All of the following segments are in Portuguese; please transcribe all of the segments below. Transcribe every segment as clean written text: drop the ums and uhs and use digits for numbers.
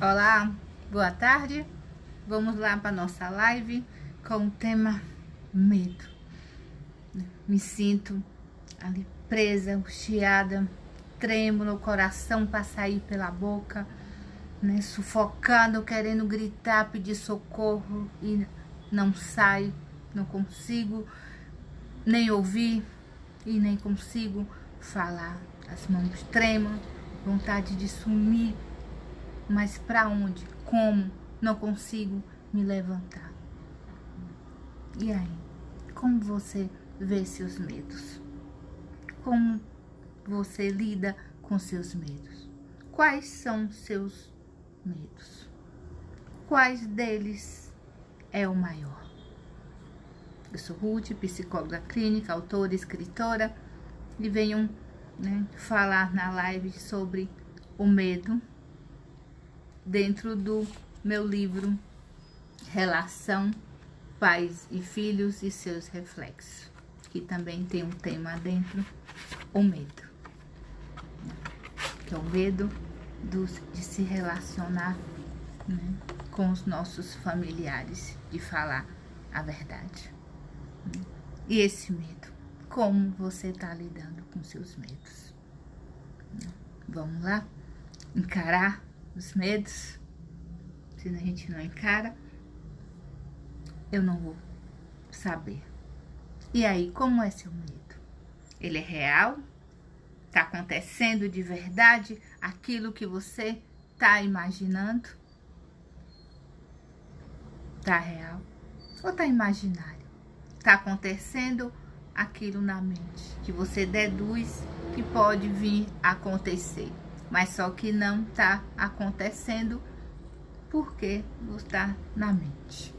Olá, boa tarde. Vamos lá para nossa live com o tema medo. Me sinto ali presa, angustiada, tremo no coração para sair pela boca, né? Sufocando, querendo gritar, pedir socorro e não sai, não consigo nem ouvir e nem consigo falar. As mãos tremam, vontade de sumir. Mas para onde? Como? Não consigo me levantar. E aí? Como você vê seus medos? Como você lida com seus medos? Quais são seus medos? Quais deles é o maior? Eu sou Ruth, psicóloga clínica, autora, escritora, e venho, falar na live sobre o medo dentro do meu livro Relação, Pais e Filhos e Seus Reflexos, que também tem um tema dentro, o medo, que é o medo de se relacionar, né, com os nossos familiares, de falar a verdade. E esse medo, como você está lidando com seus medos? Vamos lá? Encarar os medos? Se a gente não encara, eu não vou saber. E aí, como é seu medo? Ele é real? Tá acontecendo de verdade aquilo que você tá imaginando? Tá real? Ou tá imaginário? Tá acontecendo aquilo na mente que você deduz que pode vir a acontecer, mas só que não tá acontecendo porque está na mente.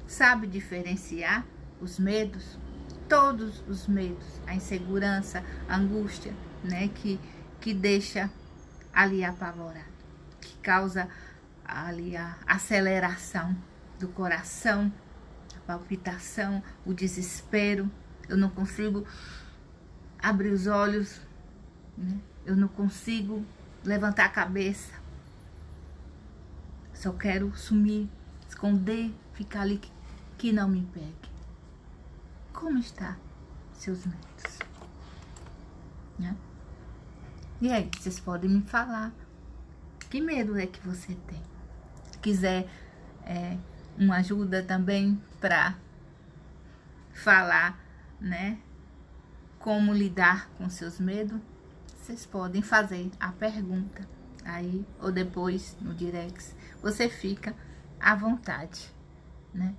Sabe diferenciar os medos? Todos os medos, a insegurança, a angústia, né, que deixa ali apavorado, que causa ali a aceleração do coração, a palpitação, o desespero. Eu não consigo abrir os olhos, né? Eu não consigo levantar a cabeça. Só quero sumir, esconder, ficar ali que não me pegue. Como está seus medos? Né? E aí, vocês podem me falar que medo é que você tem? Se quiser uma ajuda também para falar, né, como lidar com seus medos, vocês podem fazer a pergunta aí ou depois no direct. Você fica à vontade, né?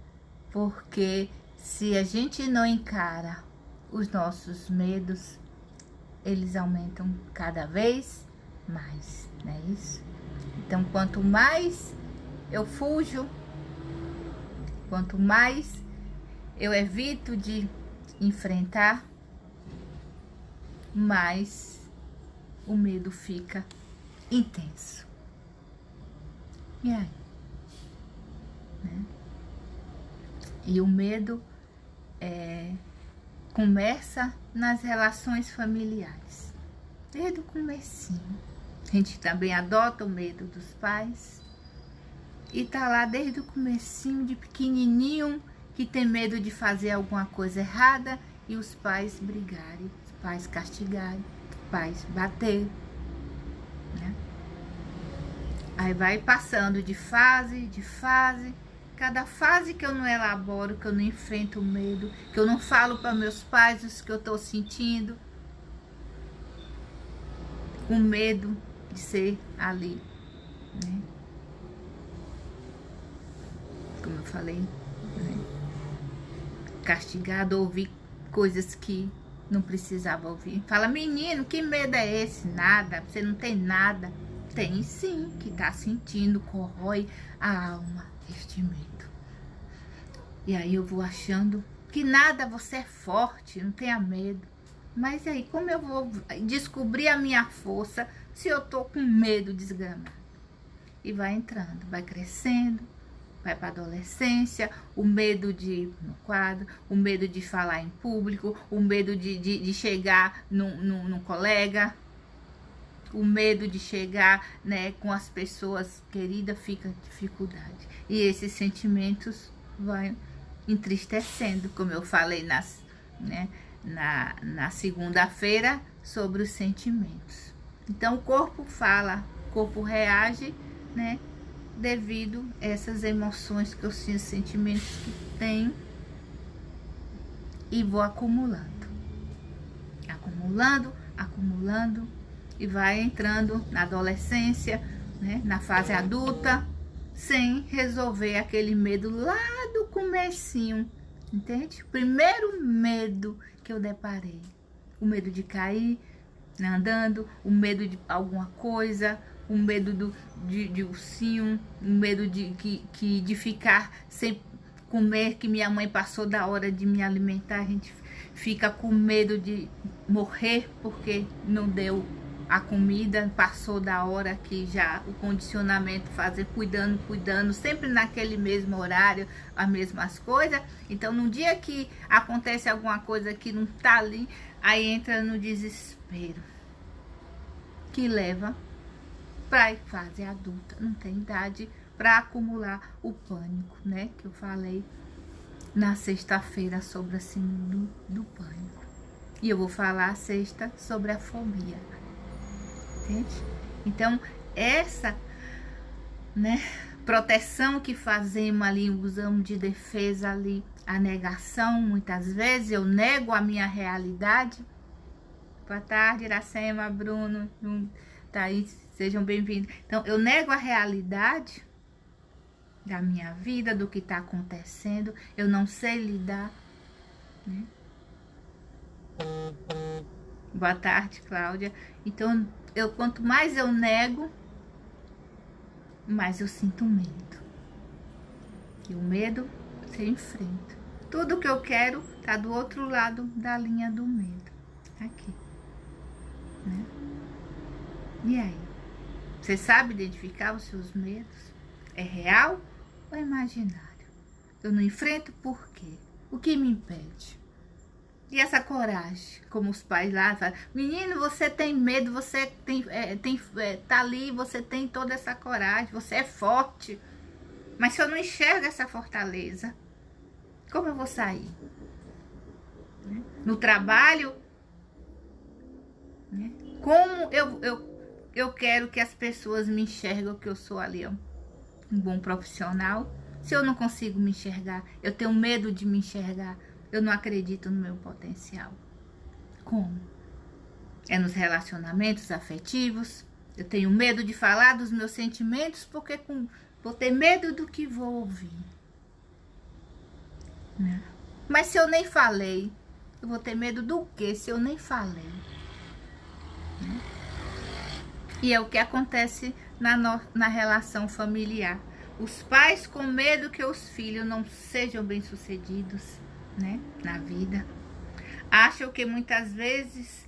Porque se a gente não encara os nossos medos, eles aumentam cada vez mais, não é isso? Então, quanto mais eu fujo, quanto mais eu evito de enfrentar, mais o medo fica intenso. E aí? Né? E o medo começa nas relações familiares, desde o comecinho. A gente também adota o medo dos pais e tá lá desde o comecinho, de pequenininho, que tem medo de fazer alguma coisa errada e os pais brigarem, os pais castigarem, os pais bater, né? Aí vai passando de fase, cada fase que eu não elaboro, que eu não enfrento o medo, que eu não falo para meus pais os que eu tô sentindo, com medo de ser ali, né? Como eu falei, né? Castigado, ouvir coisas que não precisava ouvir. Fala, menino, que medo é esse? Nada, você não tem nada. Tem sim, que tá sentindo, corrói a alma, este medo. E aí eu vou achando que nada, você é forte, não tenha medo. Mas aí, como eu vou descobrir a minha força se eu tô com medo desgramado? E vai entrando, vai crescendo, vai para a adolescência, o medo de ir no quadro, o medo de falar em público, o medo de chegar num colega, o medo de chegar, né, com as pessoas queridas, fica dificuldade. E esses sentimentos vão entristecendo, como eu falei na segunda-feira, sobre os sentimentos. Então o corpo fala, o corpo reage, né, devido a essas emoções que eu sinto, sentimentos que tenho, e vou acumulando, e vai entrando na adolescência, né, na fase adulta, sem resolver aquele medo lá do comecinho, entende? O primeiro medo que eu deparei, o medo de cair, né, andando, o medo de alguma coisa, o medo de ursinho, o medo de ficar sem comer, que minha mãe passou da hora de me alimentar, a gente fica com medo de morrer porque não deu a comida, passou da hora, que já o condicionamento fazer, cuidando, sempre naquele mesmo horário, as mesmas coisas. Então, no dia que acontece alguma coisa que não tá ali, aí entra no desespero, que leva para a fase adulta, não tem idade para acumular o pânico, né? Que eu falei na sexta-feira sobre a síndrome do pânico. E eu vou falar sexta sobre a fobia. Entende? Então, essa, né, proteção que fazemos ali, usamos de defesa ali, a negação, muitas vezes eu nego a minha realidade. Boa tarde, Iracema, Bruno, Thaís, sejam bem-vindos. Então, eu nego a realidade da minha vida, do que está acontecendo, eu não sei lidar, né? Boa tarde, Cláudia. Então, quanto mais eu nego, mais eu sinto medo. E o medo você enfrenta. Tudo que eu quero tá do outro lado da linha do medo. Aqui. Né? E aí? Você sabe identificar os seus medos? É real ou é imaginário? Eu não enfrento por quê? O que me impede? E essa coragem, como os pais lá falam, menino, você tem medo, você tá ali, você tem toda essa coragem, você é forte. Mas se eu não enxergo essa fortaleza, como eu vou sair? No trabalho, né? Como eu quero que as pessoas me enxergam que eu sou ali um bom profissional, se eu não consigo me enxergar, eu tenho medo de me enxergar, eu não acredito no meu potencial. Como? É nos relacionamentos afetivos. Eu tenho medo de falar dos meus sentimentos porque vou ter medo do que vou ouvir. Né? Mas se eu nem falei, eu vou ter medo do quê se eu nem falei? Né? E é o que acontece na relação familiar. Os pais com medo que os filhos não sejam bem-sucedidos, né, na vida. Acham que muitas vezes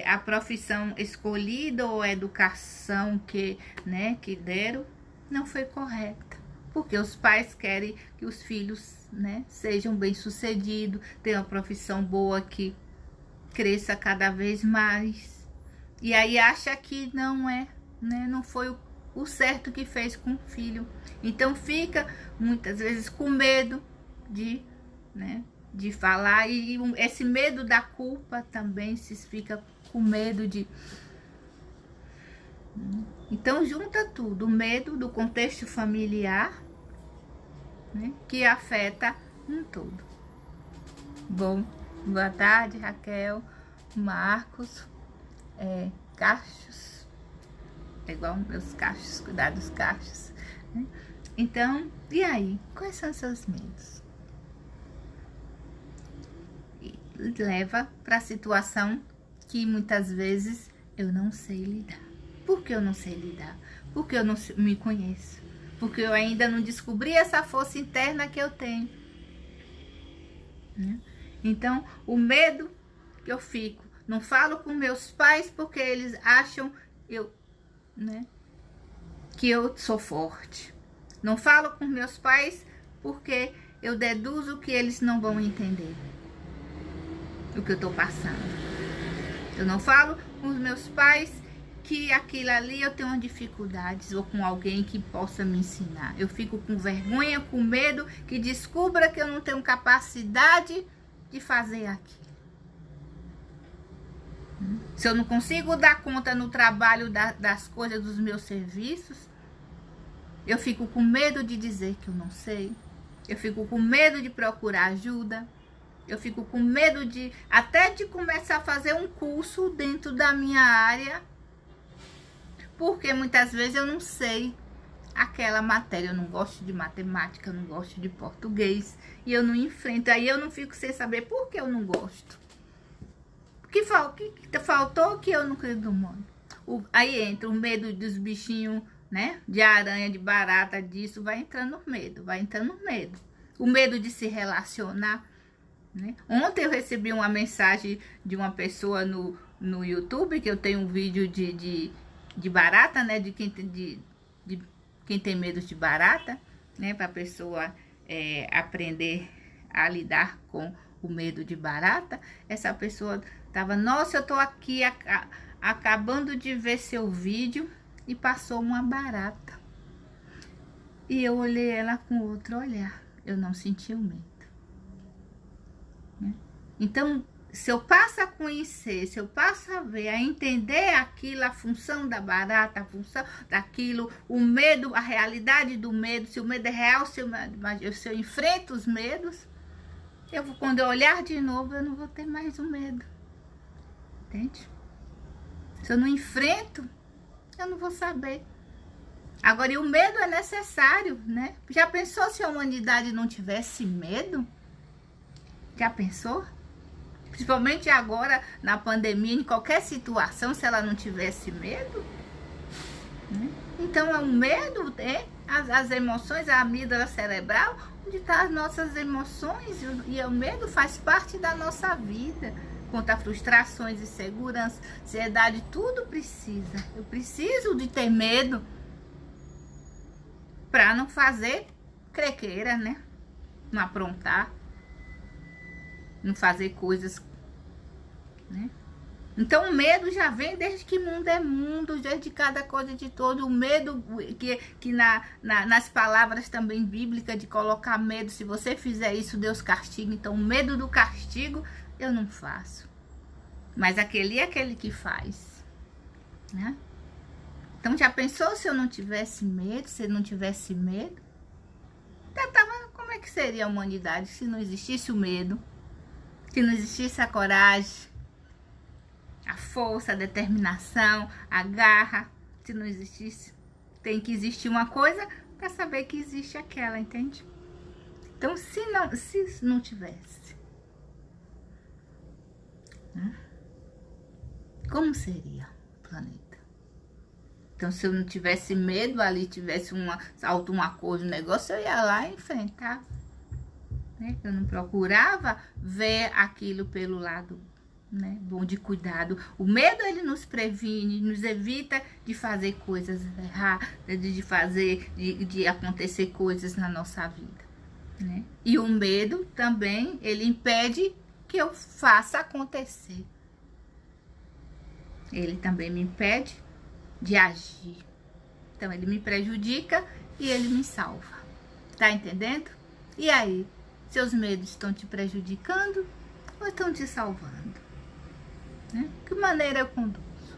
a profissão escolhida ou a educação que deram não foi correta. Porque os pais querem que os filhos, né, sejam bem-sucedidos, tenham uma profissão boa, que cresça cada vez mais. E aí acha que não é, né, não foi o certo que fez com o filho. Então fica muitas vezes com medo de falar, e esse medo da culpa também, se fica com medo de... Então junta tudo, o medo do contexto familiar, né, que afeta um todo. Bom, boa tarde, Raquel, Marcos, cachos, é igual meus cachos, cuidar dos cachos, né? Então, e aí? Quais são os seus medos? E leva para a situação que muitas vezes eu não sei lidar. Por que eu não sei lidar? Porque eu não me conheço. Porque eu ainda não descobri essa força interna que eu tenho. Né? Então, o medo que eu fico, não falo com meus pais porque eles acham que eu sou forte. Não falo com meus pais porque eu deduzo que eles não vão entender o que eu estou passando. Eu não falo com os meus pais que aquilo ali eu tenho dificuldades, ou com alguém que possa me ensinar. Eu fico com vergonha, com medo que descubra que eu não tenho capacidade de fazer aquilo. Se eu não consigo dar conta no trabalho das coisas, dos meus serviços, eu fico com medo de dizer que eu não sei. Eu fico com medo de procurar ajuda. Eu fico com medo até de começar a fazer um curso dentro da minha área, porque muitas vezes eu não sei aquela matéria. Eu não gosto de matemática, eu não gosto de português, e eu não enfrento. Aí eu não fico sem saber por que eu não gosto. O que faltou que eu não creio do mundo. Aí entra o medo dos bichinhos, né? De aranha, de barata, disso. Vai entrando medo, vai entrando medo. O medo de se relacionar, né? Ontem eu recebi uma mensagem de uma pessoa no YouTube, que eu tenho um vídeo de barata, né? De quem tem medo de barata, né? Para a pessoa aprender a lidar com o medo de barata. Essa pessoa tava, nossa, eu tô aqui acabando de ver seu vídeo e passou uma barata. E eu olhei ela com outro olhar. Eu não senti o medo. Né? Então, se eu passo a conhecer, se eu passo a ver, a entender aquilo, a função da barata, a função daquilo, o medo, a realidade do medo, se o medo é real, se eu enfrento os medos, quando eu olhar de novo, eu não vou ter mais o medo. Entende? Se eu não enfrento, eu não vou saber. Agora, e o medo é necessário, né? Já pensou se a humanidade não tivesse medo? Já pensou? Principalmente agora, na pandemia, em qualquer situação, se ela não tivesse medo? Né? Então, o medo as emoções, a amígdala cerebral, onde estão as nossas emoções, e o medo faz parte da nossa vida. Contra frustrações, insegurança, ansiedade, tudo precisa. Eu preciso de ter medo para não fazer crequeira, né? Não aprontar, não fazer coisas, né? Então o medo já vem desde que mundo é mundo, desde cada coisa de todo. O medo que nas palavras também bíblicas de colocar medo, se você fizer isso, Deus castiga. Então o medo do castigo eu não faço. Mas aquele é aquele que faz, né? Então já pensou se eu não tivesse medo, se eu não tivesse medo? Como é que seria a humanidade se não existisse o medo? Se não existisse a coragem, a força, a determinação, a garra? Se não existisse, tem que existir uma coisa para saber que existe aquela, entende? Então, se não tivesse, como seria o planeta? Então, se eu não tivesse medo, ali tivesse alguma coisa, um negócio, eu ia lá enfrentar. Né? Eu não procurava ver aquilo pelo lado, né, bom, de cuidado. O medo, ele nos previne, nos evita de fazer coisas erradas, de acontecer coisas na nossa vida. Né? E o medo também, ele impede que eu faça acontecer. Ele também me impede de agir. Então, ele me prejudica e ele me salva. Tá entendendo? E aí, seus medos estão te prejudicando ou estão te salvando? Né? Que maneira eu conduzo?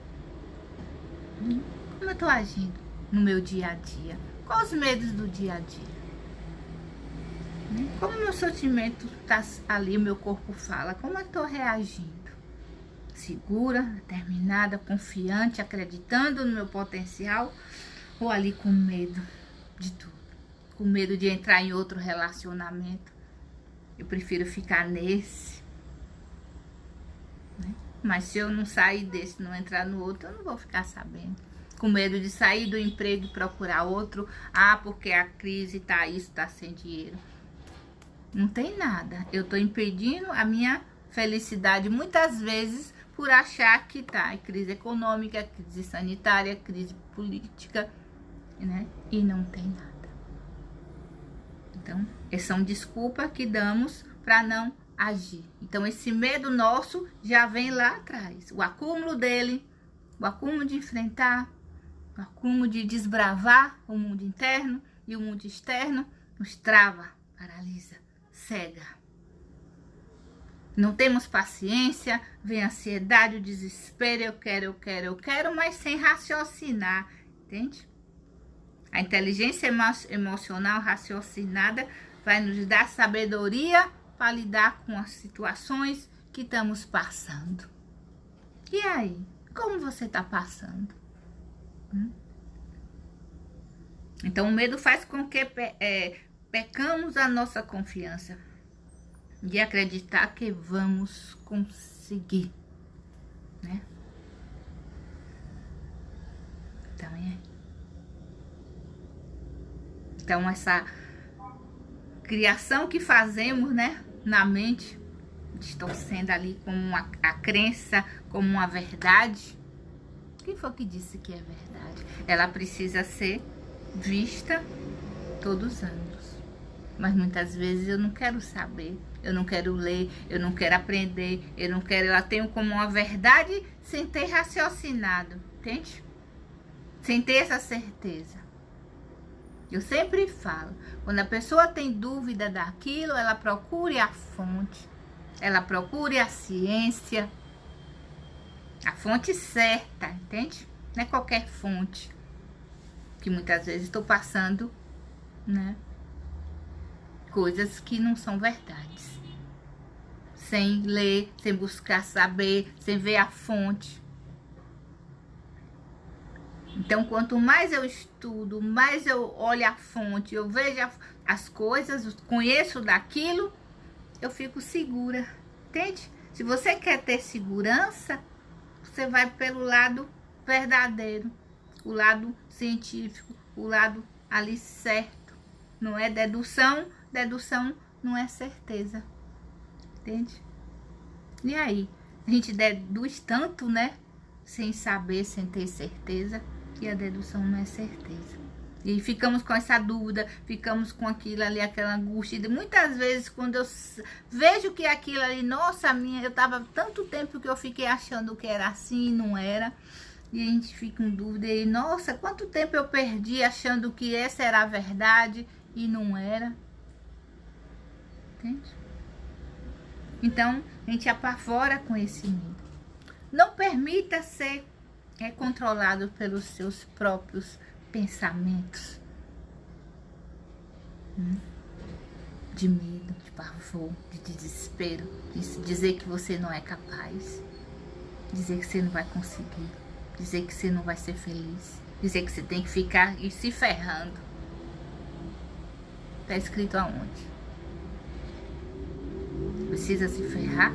Como eu estou agindo no meu dia a dia? Quais os medos do dia a dia? Né? Como o meu sentimento está ali, o meu corpo fala? Como eu estou reagindo? Segura, determinada, confiante, acreditando no meu potencial, ou ali com medo de tudo, com medo de entrar em outro relacionamento? Eu prefiro ficar nesse, né? Mas se eu não sair desse, não entrar no outro, eu não vou ficar sabendo. Com medo de sair do emprego e procurar outro, porque a crise tá isso, tá sem dinheiro. Não tem nada. Eu tô impedindo a minha felicidade muitas vezes por achar que tá em crise econômica, crise sanitária, crise política, né? E não tem nada. Então, são desculpas que damos para não agir. Então, esse medo nosso já vem lá atrás. O acúmulo dele o acúmulo de enfrentar, o acúmulo de desbravar o mundo interno e o mundo externo nos trava, paralisa, cega. Não temos paciência, vem a ansiedade, o desespero, eu quero, mas sem raciocinar, entende? A inteligência emocional raciocinada vai nos dar sabedoria para lidar com as situações que estamos passando. E aí, como você está passando? Então, o medo faz com que pecamos a nossa confiança de acreditar que vamos conseguir, né? Então, essa criação que fazemos, né, na mente, distorcendo ali como a crença, como uma verdade. Quem foi que disse que é verdade? Ela precisa ser vista todos os anos. Mas muitas vezes eu não quero saber, eu não quero ler, eu não quero aprender, eu a tenho como uma verdade sem ter raciocinado, entende? Sem ter essa certeza. Eu sempre falo, quando a pessoa tem dúvida daquilo, ela procure a fonte, ela procure a ciência, a fonte certa, entende? Não é qualquer fonte, que muitas vezes estou passando, né, coisas que não são verdades, sem ler, sem buscar saber, sem ver a fonte. Então, quanto mais eu estudo, mais eu olho a fonte, eu vejo as coisas, conheço daquilo, eu fico segura, entende? Se você quer ter segurança, você vai pelo lado verdadeiro, o lado científico, o lado ali certo. Não é dedução, dedução não é certeza, entende? E aí, a gente deduz tanto, né? Sem saber, sem ter certeza, que a dedução não é certeza. E ficamos com essa dúvida, ficamos com aquilo ali, aquela angústia. E muitas vezes, quando eu vejo que aquilo ali, nossa, eu tava tanto tempo que eu fiquei achando que era assim e não era. E a gente fica em dúvida. E, nossa, quanto tempo eu perdi achando que essa era a verdade e não era. Entende? Então, a gente apavora com esse medo. Não permita ser controlado pelos seus próprios pensamentos de medo, de pavor, de desespero, de dizer que você não é capaz, dizer que você não vai conseguir, dizer que você não vai ser feliz, dizer que você tem que ficar e se ferrando. Está escrito aonde? Precisa se ferrar?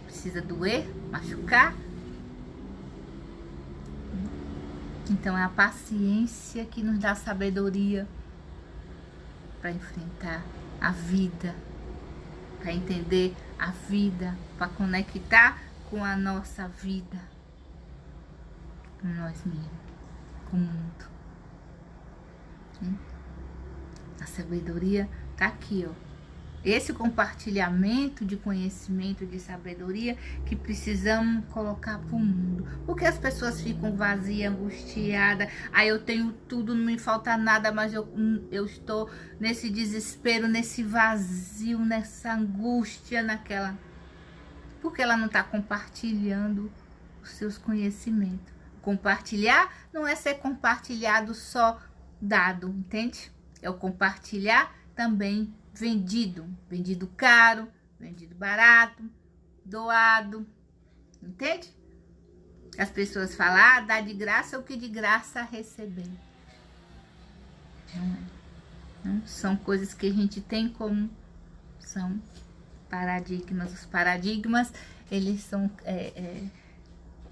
Precisa doer? Machucar? Então é a paciência que nos dá sabedoria para enfrentar a vida, para entender a vida, para conectar com a nossa vida, com nós mesmos, com o mundo. A sabedoria está aqui, ó. Esse compartilhamento de conhecimento, de sabedoria que precisamos colocar para o mundo. Porque as pessoas ficam vazias, angustiadas. Aí eu tenho tudo, não me falta nada, mas eu estou nesse desespero, nesse vazio, nessa angústia, naquela... Porque ela não está compartilhando os seus conhecimentos. Compartilhar não é ser compartilhado só dado, entende? É o compartilhar também vendido caro, vendido barato, doado, entende? As pessoas falam, dá de graça o que de graça receber. Não, são coisas que a gente tem como, são paradigmas. Os paradigmas, eles são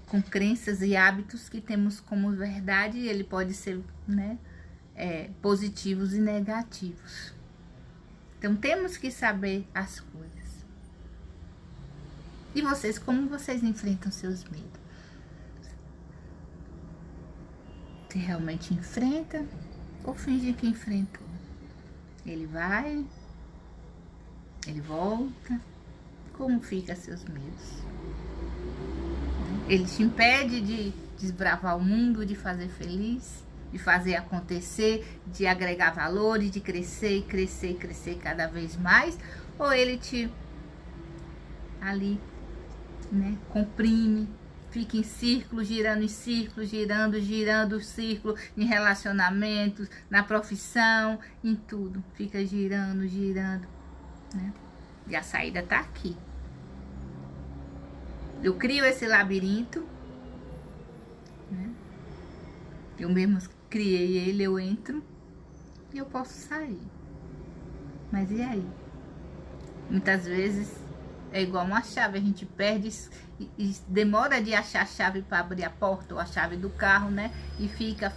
com crenças e hábitos que temos como verdade, e ele pode ser, né, positivos e negativos. Então, temos que saber as coisas. E vocês, como vocês enfrentam seus medos? Você realmente enfrenta ou finge que enfrentou? Ele vai, ele volta. Como ficam seus medos? Ele te impede de desbravar o mundo, de fazer feliz, de fazer acontecer, de agregar valores, de crescer e crescer e crescer cada vez mais, ou ele te ali, né, comprime, fica em círculo, girando em círculo, girando o círculo, em relacionamentos, na profissão, em tudo, fica girando, né? E a saída tá aqui. Eu crio esse labirinto, né? Eu mesmo criei ele, eu entro e eu posso sair. Mas e aí? Muitas vezes é igual uma chave, a gente perde e demora de achar a chave para abrir a porta ou a chave do carro, né? E fica,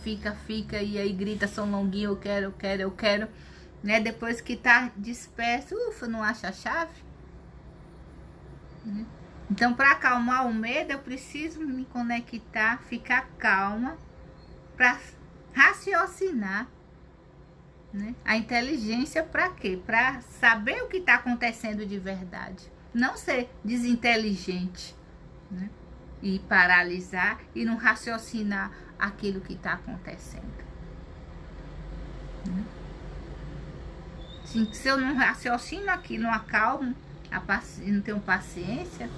e aí grita São Longuinho, eu quero, né? Depois que tá disperso, ufa, não acha a chave, né? Então, para acalmar o medo, eu preciso me conectar, ficar calma, para raciocinar, né? A inteligência para quê? Para saber o que está acontecendo de verdade. Não ser desinteligente, né? E paralisar e não raciocinar aquilo que está acontecendo, né? Se eu não raciocino aquilo, não acalmo, não tenho paciência.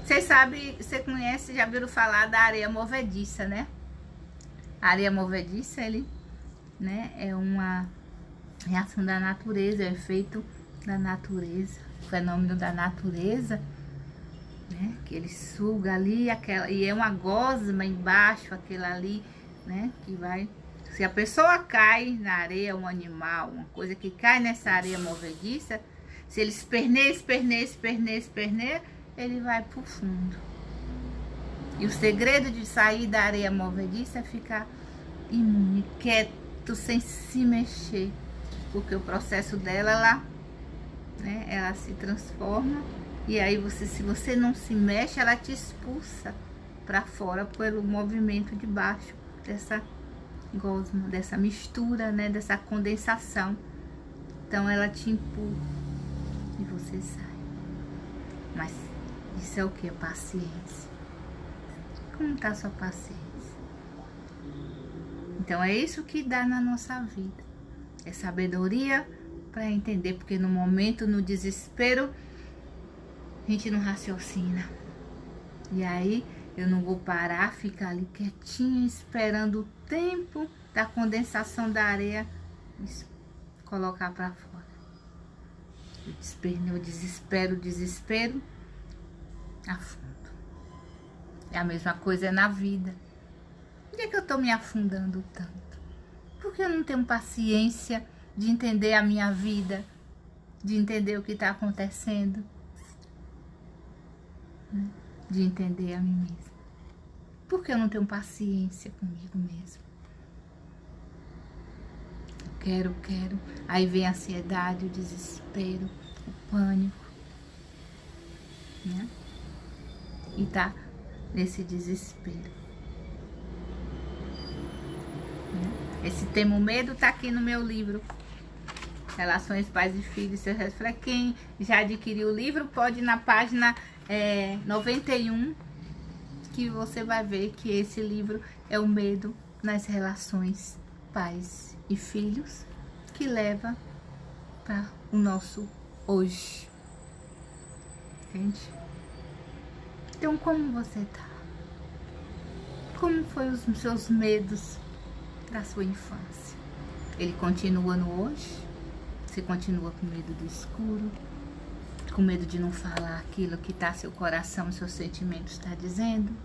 Vocês sabem, você conhece, já viram falar da areia movediça, né? A areia movediça, né, é uma reação da natureza, é efeito da natureza, fenômeno da natureza, né? Que ele suga ali, e é uma gosma embaixo, aquela ali, né? Que vai. Se a pessoa cai na areia, um animal, uma coisa que cai nessa areia movediça, se ele esperneia, ele vai pro fundo. E o segredo de sair da areia movediça é ficar imune, quieto, sem se mexer. Porque o processo dela, né, ela se transforma. E aí, se você não se mexe, ela te expulsa para fora pelo movimento de baixo dessa gosma, dessa mistura, né, dessa condensação. Então, ela te empurra e você sai. Mas isso é o que? Paciência. Como está a sua paciência? Então é isso que dá na nossa vida. É sabedoria para entender, porque no momento, no desespero, a gente não raciocina. E aí eu não vou parar, ficar ali quietinha, esperando o tempo da condensação da areia colocar para fora. O desespero, afundo. É a mesma coisa na vida. Por que eu estou me afundando tanto? Porque eu não tenho paciência de entender a minha vida, de entender o que está acontecendo, né? De entender a mim mesma. Porque eu não tenho paciência comigo mesmo. Eu quero. Aí vem a ansiedade, o desespero, o pânico, né? E tá nesse desespero. Esse tema medo tá aqui no meu livro, Relações Pais e Filhos, Seu Reflexo. Quem já adquiriu o livro pode ir na página 91, que você vai ver que esse livro é o medo nas relações pais e filhos, que leva para o nosso hoje. Entende? Então, como você tá? Como foi os seus medos da sua infância? Ele continua no hoje? Você continua com medo do escuro? Com medo de não falar aquilo que tá seu coração, seus sentimentos está dizendo?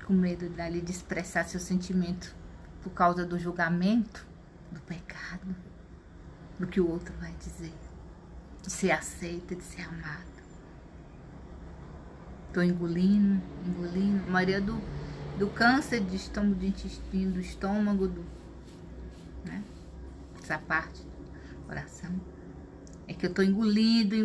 Com medo dali de expressar seu sentimento por causa do julgamento, do pecado, do que o outro vai dizer, de ser aceita, de ser amado? Tô engolindo. A maioria do câncer de estômago, do intestino, do estômago, né? Essa parte do coração. É que eu tô engolindo,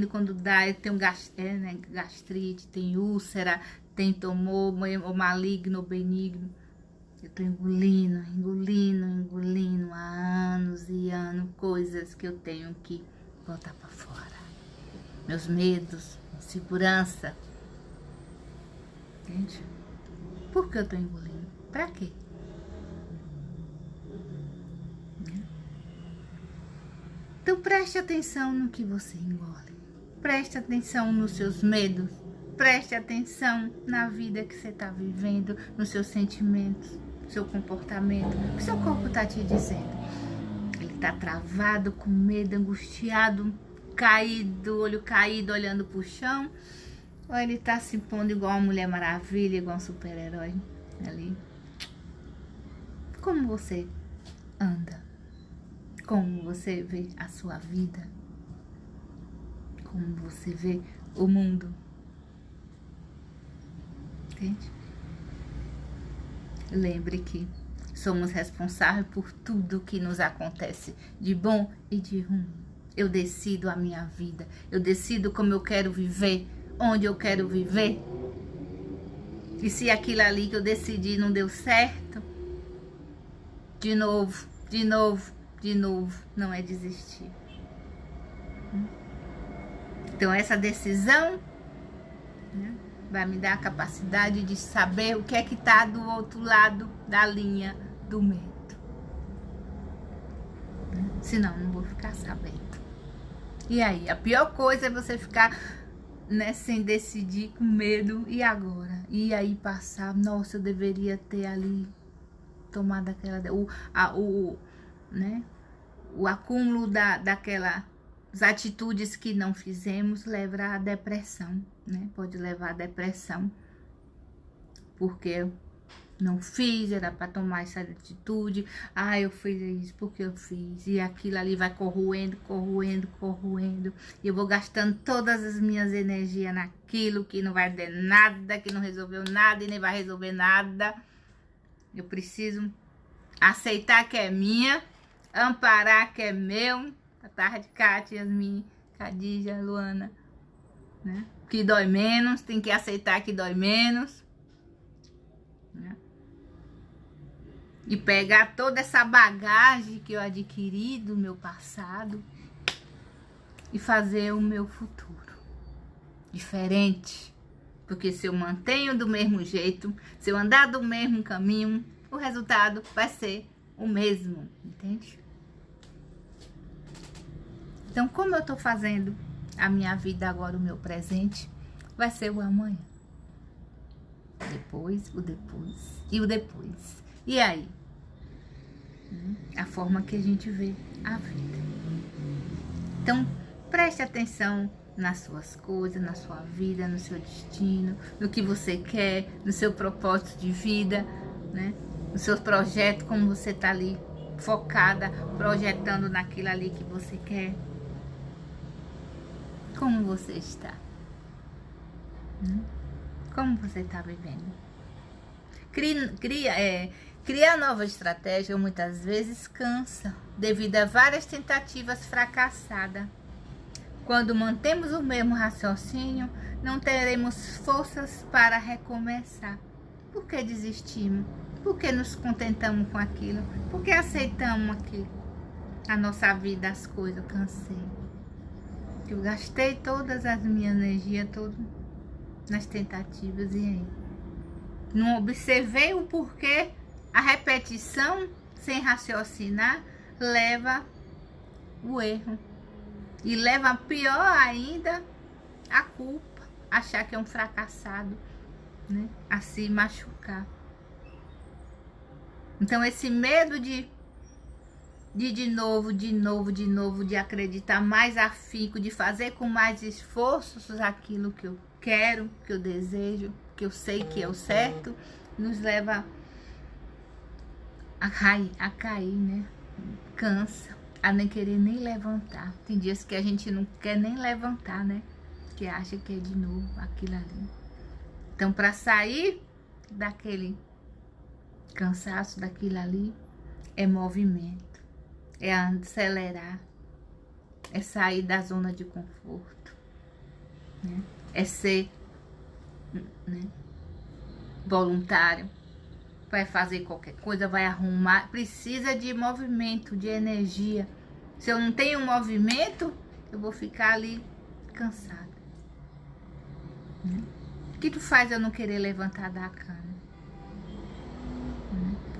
quando dá, eu tenho gastrite, tem úlcera, tem tumor, ou maligno, ou benigno. Eu tô engolindo há anos e anos, coisas que eu tenho que botar pra fora. Meus medos, insegurança. Entende? Por que eu tô engolindo? Pra quê? Então preste atenção no que você engole. Preste atenção nos seus medos. Preste atenção na vida que você está vivendo, nos seus sentimentos, no seu comportamento. O que seu corpo está te dizendo? Ele está travado, com medo, angustiado, caído, olho caído, olhando para o chão? Ou ele está se impondo igual uma Mulher Maravilha, igual um super-herói ali? Como você anda? Como você vê a sua vida? Como você vê o mundo? Entende? Lembre que somos responsáveis por tudo que nos acontece, de bom e de ruim. Eu decido a minha vida, eu decido como eu quero viver, onde eu quero viver. E se aquilo ali que eu decidi não deu certo, de novo, não é desistir. Então essa decisão, né, vai me dar a capacidade de saber o que é que está do outro lado da linha do medo. Senão não vou ficar sabendo. E aí, a pior coisa é você ficar, né, sem decidir, com medo. E agora? E aí passar, nossa, eu deveria ter ali tomado aquela... né, o acúmulo daquelas atitudes que não fizemos leva à depressão, né? Pode levar à depressão, porque eu não fiz, era para tomar essa atitude. Ah, eu fiz isso porque eu fiz. E aquilo ali vai corroendo. E eu vou gastando todas as minhas energias naquilo que não vai dar nada, que não resolveu nada e nem vai resolver nada. Eu preciso aceitar que é minha, amparar que é meu. A tarde, Kátia, Yasmin, Khadija, Luana, né? Que dói menos, tem que aceitar que dói menos, né? E pegar toda essa bagagem que eu adquiri do meu passado e fazer o meu futuro diferente. Porque se eu mantenho do mesmo jeito, se eu andar do mesmo caminho, o resultado vai ser o mesmo, entende? Então, como eu tô fazendo a minha vida agora, o meu presente, vai ser o amanhã. Depois, o depois e o depois. E aí? A forma que a gente vê a vida. Então, preste atenção nas suas coisas, na sua vida, no seu destino, no que você quer, no seu propósito de vida, né? No seu projeto, como você tá ali focada, projetando naquilo ali que você quer. Como você está? Como você está vivendo? Criar nova estratégia muitas vezes cansa, devido a várias tentativas fracassadas. Quando mantemos o mesmo raciocínio, não teremos forças para recomeçar. Por que desistimos? Por que nos contentamos com aquilo? Por que aceitamos aquilo? A nossa vida, as coisas, eu cansei. Eu gastei todas as minhas energias, nas tentativas, e aí? Não observei o porquê. A repetição, sem raciocinar, leva o erro. E leva pior ainda a culpa, achar que é um fracassado, né? A se machucar. Então esse medo de novo, de acreditar mais afinco, de fazer com mais esforços aquilo que eu quero, que eu desejo, que eu sei que é o certo, nos leva a cair, né? Cansa, a nem querer nem levantar. Tem dias que a gente não quer nem levantar, né? Que acha que é de novo aquilo ali. Então, para sair daquele cansaço, daquilo ali, é movimento. É acelerar, é sair da zona de conforto, né? É ser, né, voluntário, vai fazer qualquer coisa, vai arrumar, precisa de movimento, de energia. Se eu não tenho movimento, eu vou ficar ali cansada, né? O que tu faz eu não querer levantar da cama?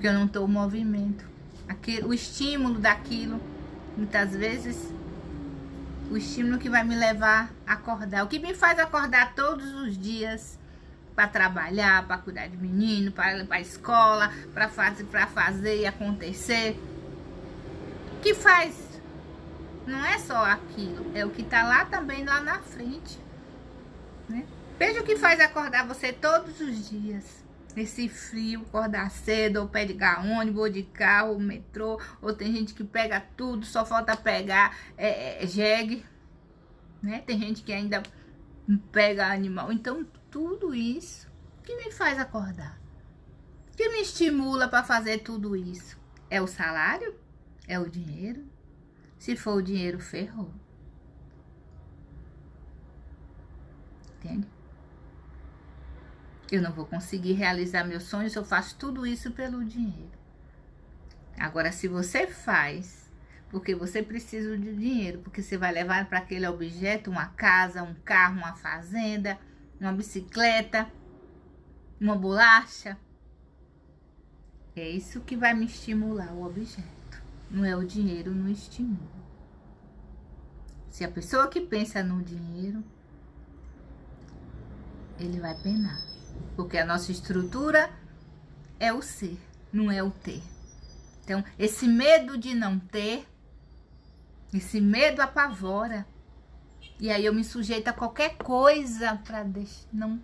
porque eu não estou em movimento. O estímulo daquilo, muitas vezes, o estímulo que vai me levar a acordar. O que me faz acordar todos os dias para trabalhar, para cuidar de menino, para ir para a escola, para fazer e acontecer. O que faz? Não é só aquilo, é o que está lá também, lá na frente. Né? Veja o que faz acordar você todos os dias. Esse frio, acordar cedo, ou pegar ônibus, ou de carro, ou metrô, ou tem gente que pega tudo, só falta pegar jegue, né? Tem gente que ainda pega animal. Então, tudo isso que me faz acordar, que me estimula para fazer tudo isso, é o salário? É o dinheiro? Se for o dinheiro, ferrou. Entende? Eu não vou conseguir realizar meus sonhos se eu faço tudo isso pelo dinheiro. Agora, se você faz porque você precisa de dinheiro, porque você vai levar para aquele objeto uma casa, um carro, uma fazenda, uma bicicleta, uma bolacha, é isso que vai me estimular, o objeto. Não é o dinheiro, não estimula. Se a pessoa que pensa no dinheiro, ele vai penar. Porque a nossa estrutura é o ser, não é o ter. Então, esse medo de não ter, esse medo apavora. E aí eu me sujeito a qualquer coisa para não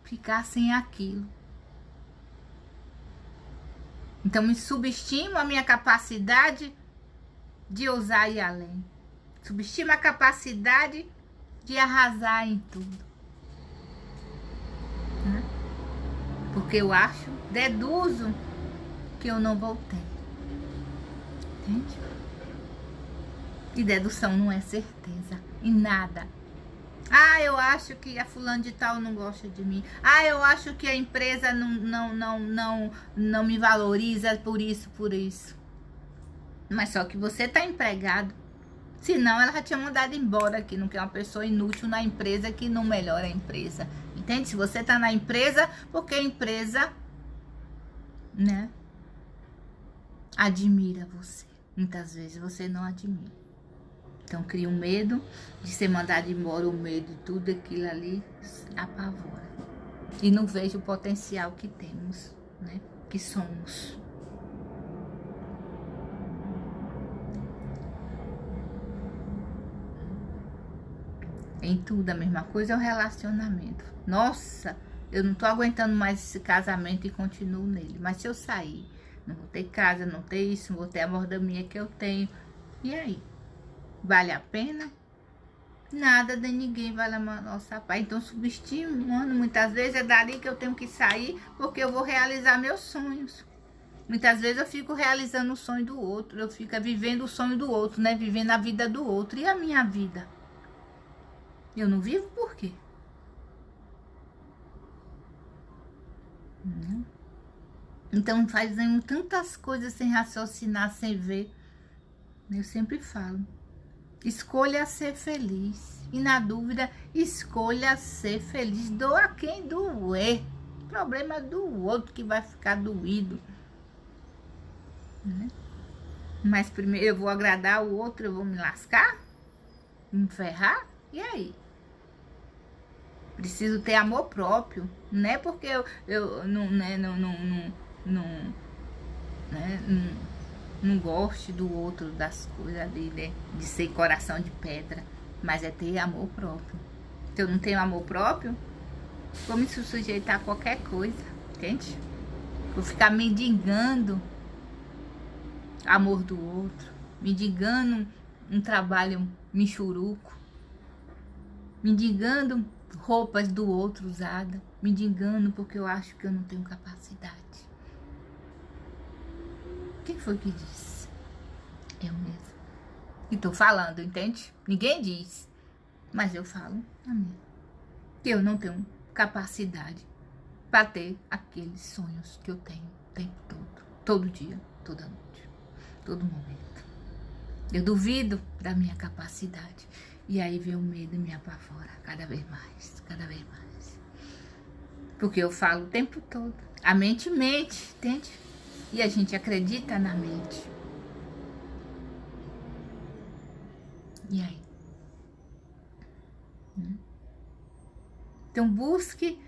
ficar sem aquilo. Então, me subestimo a minha capacidade de ousar ir além. Subestimo a capacidade de arrasar em tudo. Porque eu acho, deduzo que eu não vou ter. Entende? E dedução não é certeza em nada. Ah, eu acho que a fulano de tal não gosta de mim. Ah, eu acho que a empresa não me valoriza por isso, por isso. Mas só que você está empregado. Senão ela já tinha mandado embora aqui. Não quer uma pessoa inútil na empresa que não melhora a empresa. Entende? Se você está na empresa, porque a empresa, né, admira você. Muitas vezes você não admira. Então cria um medo de ser mandado embora, o medo de tudo aquilo ali apavora. E não vejo o potencial que temos, né? Que somos. Em tudo a mesma coisa é o relacionamento. Nossa, eu não tô aguentando mais esse casamento e continuo nele. Mas se eu sair, não vou ter casa, não ter isso, não vou ter a mordomia que eu tenho. E aí? Vale a pena? Nada de ninguém vale a nossa paz. Então, subestimando, muitas vezes é dali que eu tenho que sair, porque eu vou realizar meus sonhos. Muitas vezes eu fico realizando o sonho do outro, eu fico vivendo o sonho do outro, né? Vivendo a vida do outro. E a minha vida? Eu não vivo por quê? Então, fazendo tantas coisas sem raciocinar, sem ver. Eu sempre falo. Escolha ser feliz. E na dúvida, escolha ser feliz. Doa quem doer. O problema é do outro que vai ficar doído. Né? Mas primeiro eu vou agradar o outro, eu vou me lascar? Me ferrar? E aí? Preciso ter amor próprio. Não é porque eu não gosto do outro, das coisas dele, de ser coração de pedra. Mas é ter amor próprio. Se eu não tenho amor próprio, vou me sujeitar a qualquer coisa. Entende? Vou ficar mendigando amor do outro. Mendigando um trabalho michuruco. Mendigando roupas do outro usada, mendigando porque eu acho que eu não tenho capacidade. Quem foi que disse? Eu mesma. E tô falando, entende? Ninguém diz, mas eu falo a mim. Que eu não tenho capacidade para ter aqueles sonhos que eu tenho o tempo todo. Todo dia, toda noite, todo momento. Eu duvido da minha capacidade. E aí vem o medo e me apavora cada vez mais, cada vez mais. Porque eu falo o tempo todo. A mente mente, entende? E a gente acredita na mente. E aí? Então busque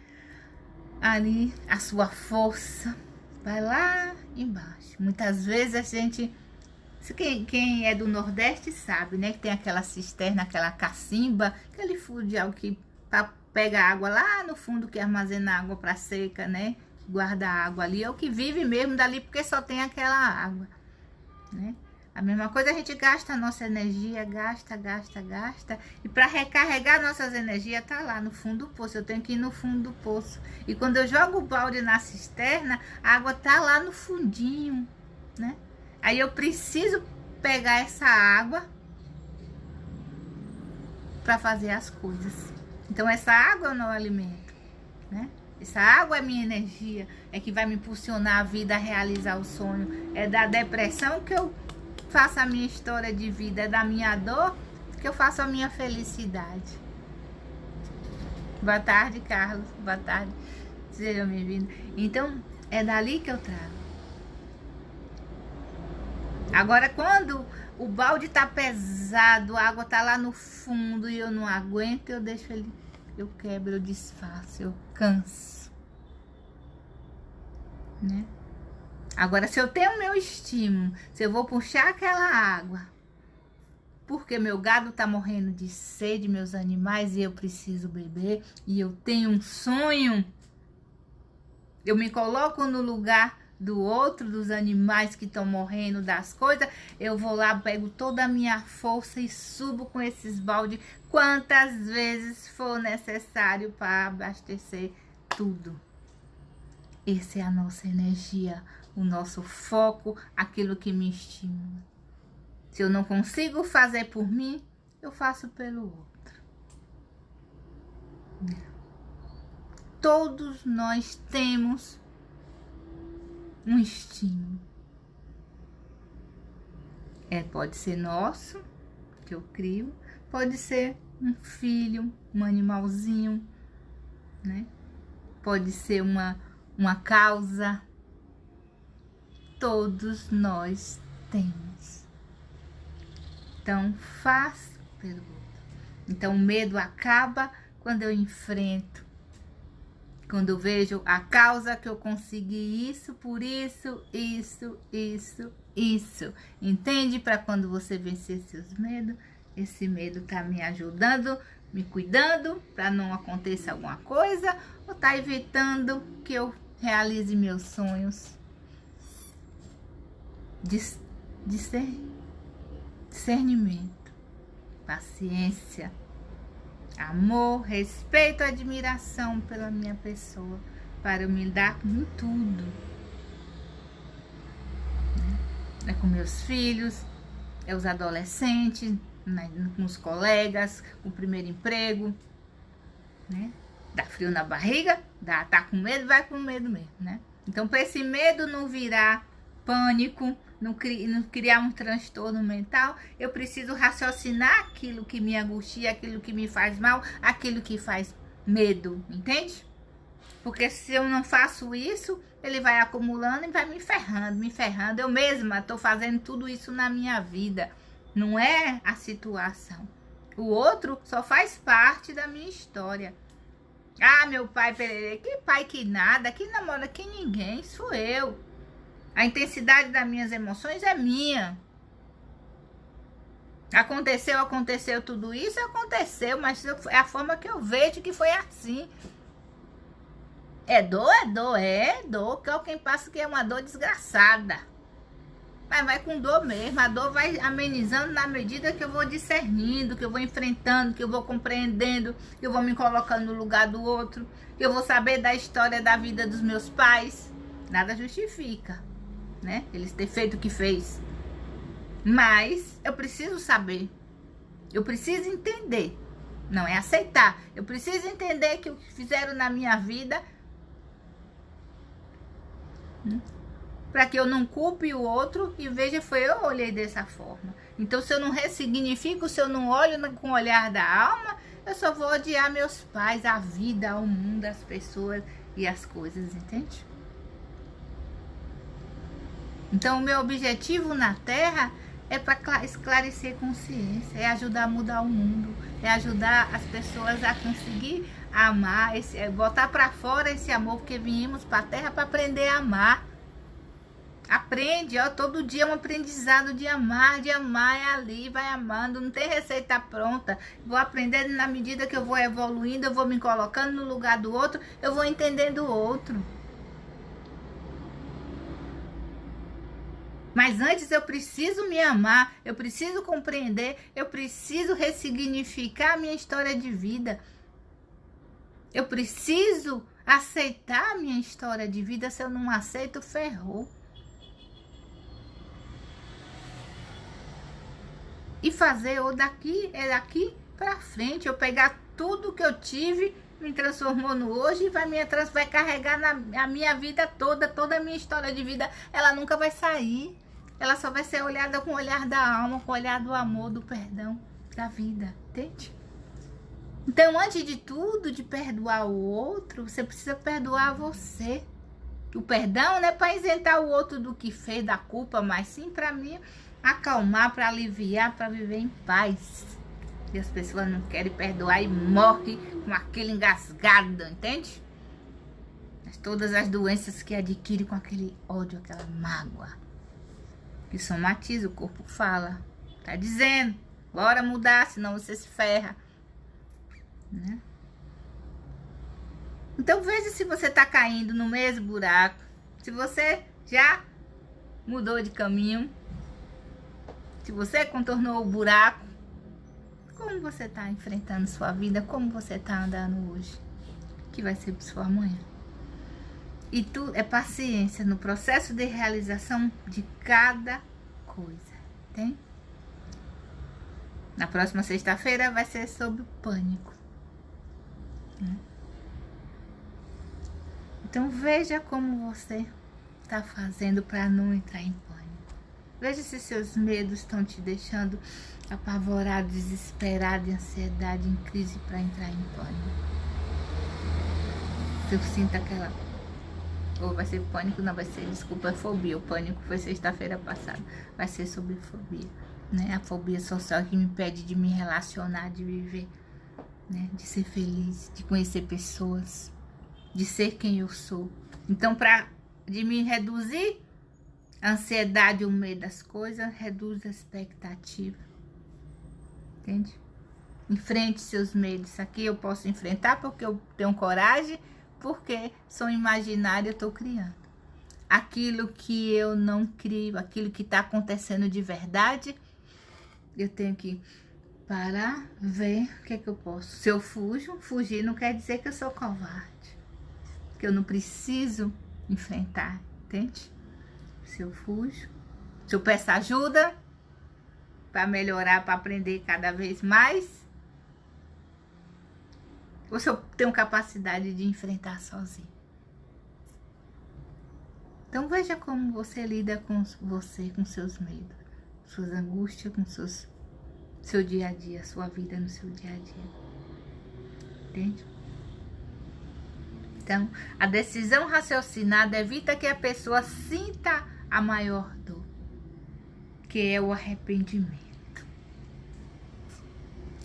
ali a sua força. Vai lá embaixo. Muitas vezes a gente... Quem é do Nordeste sabe, né? Que tem aquela cisterna, aquela cacimba, aquele fundial que pega água lá no fundo, que armazena água para seca, né? Guarda a água ali. É o que vive mesmo dali, porque só tem aquela água, né? A mesma coisa, a gente gasta a nossa energia, gasta. E para recarregar nossas energias, tá lá no fundo do poço. Eu tenho que ir no fundo do poço. E quando eu jogo o balde na cisterna, a água tá lá no fundinho, né? Aí eu preciso pegar essa água para fazer as coisas. Então essa água é o meu alimento, né? Essa água é minha energia, é que vai me impulsionar a vida a realizar o sonho. É da depressão que eu faço a minha história de vida, é da minha dor que eu faço a minha felicidade. Boa tarde, Carlos. Boa tarde. Sejam bem-vindos. Então, é dali que eu trago. Agora, quando o balde tá pesado, a água tá lá no fundo e eu não aguento, eu deixo ele, eu quebro, eu desfaço, eu canso, né? Agora, se eu tenho o meu estímulo, se eu vou puxar aquela água, porque meu gado tá morrendo de sede, meus animais, e eu preciso beber, e eu tenho um sonho, eu me coloco no lugar do outro, dos animais que estão morrendo, das coisas, eu vou lá, pego toda a minha força e subo com esses baldes quantas vezes for necessário para abastecer tudo. Essa é a nossa energia, o nosso foco, aquilo que me estimula. Se eu não consigo fazer por mim, eu faço pelo outro. Todos nós temos um estímulo. Pode ser nosso, que eu crio, pode ser um filho, um animalzinho, né? Pode ser uma causa. Todos nós temos. Então, faça pelo outro. Então, o medo acaba quando eu enfrento. Quando eu vejo a causa que eu consegui isso, por isso. Entende? Para quando você vencer seus medos, esse medo tá me ajudando, me cuidando, para não aconteça alguma coisa, ou tá evitando que eu realize meus sonhos. Discernimento, paciência, amor, respeito, admiração pela minha pessoa, para eu me dar com tudo. É com meus filhos, é os adolescentes, né, com os colegas, com o primeiro emprego, né? Dá frio na barriga, tá com medo, vai com medo mesmo, né? Então, para esse medo não virar pânico, não criar um transtorno mental, eu preciso raciocinar aquilo que me angustia, aquilo que me faz mal, aquilo que faz medo, entende? Porque se eu não faço isso, ele vai acumulando e vai me ferrando. Eu mesma estou fazendo tudo isso na minha vida, não é a situação. O outro só faz parte da minha história. Ah, meu pai, que pai que nada, que namora que ninguém, sou eu. A intensidade das minhas emoções é minha. Aconteceu tudo isso, aconteceu, mas é a forma que eu vejo que foi assim. É dor, que é quem passa que é uma dor desgraçada. Mas vai com dor mesmo, a dor vai amenizando na medida que eu vou discernindo, que eu vou enfrentando, que eu vou compreendendo, que eu vou me colocando no lugar do outro, que eu vou saber da história da vida dos meus pais. Nada justifica, né? Eles terem feito o que fez. Mas eu preciso saber. Eu preciso entender. Não é aceitar. Eu preciso entender que o que fizeram na minha vida, para que eu não culpe o outro e veja, eu olhei dessa forma. Então, se eu não ressignifico, se eu não olho com o olhar da alma, eu só vou odiar meus pais, a vida, o mundo, as pessoas e as coisas, entende? Então, o meu objetivo na Terra é para esclarecer consciência, é ajudar a mudar o mundo, é ajudar as pessoas a conseguir amar, botar para fora esse amor, porque viemos para a Terra para aprender a amar. Aprende, ó, todo dia é um aprendizado de amar é ali, vai amando, não tem receita pronta. Vou aprendendo na medida que eu vou evoluindo, eu vou me colocando no lugar do outro, eu vou entendendo o outro. Mas antes eu preciso me amar, eu preciso compreender, eu preciso ressignificar a minha história de vida. Eu preciso aceitar a minha história de vida. Se eu não aceito, ferrou. E fazer o daqui para frente, eu pegar tudo que eu tive, me transformou no hoje e vai carregar a minha vida toda a minha história de vida, ela nunca vai sair. Ela só vai ser olhada com o olhar da alma, com o olhar do amor, do perdão, da vida, entende? Então, antes de tudo, de perdoar o outro, você precisa perdoar você. O perdão não é para isentar o outro do que fez, da culpa, mas sim para mim acalmar, para aliviar, para viver em paz. E as pessoas não querem perdoar e morrem com aquele engasgado, entende? Todas as doenças que adquire com aquele ódio, aquela mágoa. Que somatiza, o corpo fala. Tá dizendo, bora mudar, senão você se ferra. Né? Então veja se você tá caindo no mesmo buraco. Se você já mudou de caminho. Se você contornou o buraco. Como você tá enfrentando sua vida? Como você tá andando hoje? Que vai ser para sua amanhã. E tudo é paciência no processo de realização de cada coisa, tem? Na próxima sexta-feira vai ser sobre o pânico. Então veja como você está fazendo para não entrar em pânico. Veja se seus medos estão te deixando apavorado, desesperado, em ansiedade, em crise para entrar em pânico. Se eu sinto aquela... Ou vai ser pânico, não vai ser, desculpa, fobia. O pânico foi sexta-feira passada. Vai ser sobre fobia, né? A fobia social que me impede de me relacionar, de viver, né? De ser feliz, de conhecer pessoas, de ser quem eu sou. Então, de me reduzir a ansiedade, o medo das coisas, reduz a expectativa. Entende? Enfrente seus medos. Aqui eu posso enfrentar porque eu tenho coragem, porque sou imaginário, eu estou criando. Aquilo que eu não crio, aquilo que está acontecendo de verdade, eu tenho que parar, ver o que é que eu posso. Se eu fugir não quer dizer que eu sou covarde. Que eu não preciso enfrentar, entende? Se eu fujo, se eu peço ajuda para melhorar, para aprender cada vez mais, ou se eu tenho capacidade de enfrentar sozinho. Então veja como você lida com você, com seus medos, suas angústias, com seu dia a dia, sua vida no seu dia a dia. Entende? Então, a decisão raciocinada evita que a pessoa sinta a maior dor, que é o arrependimento.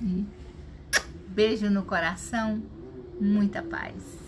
E beijo no coração, muita paz.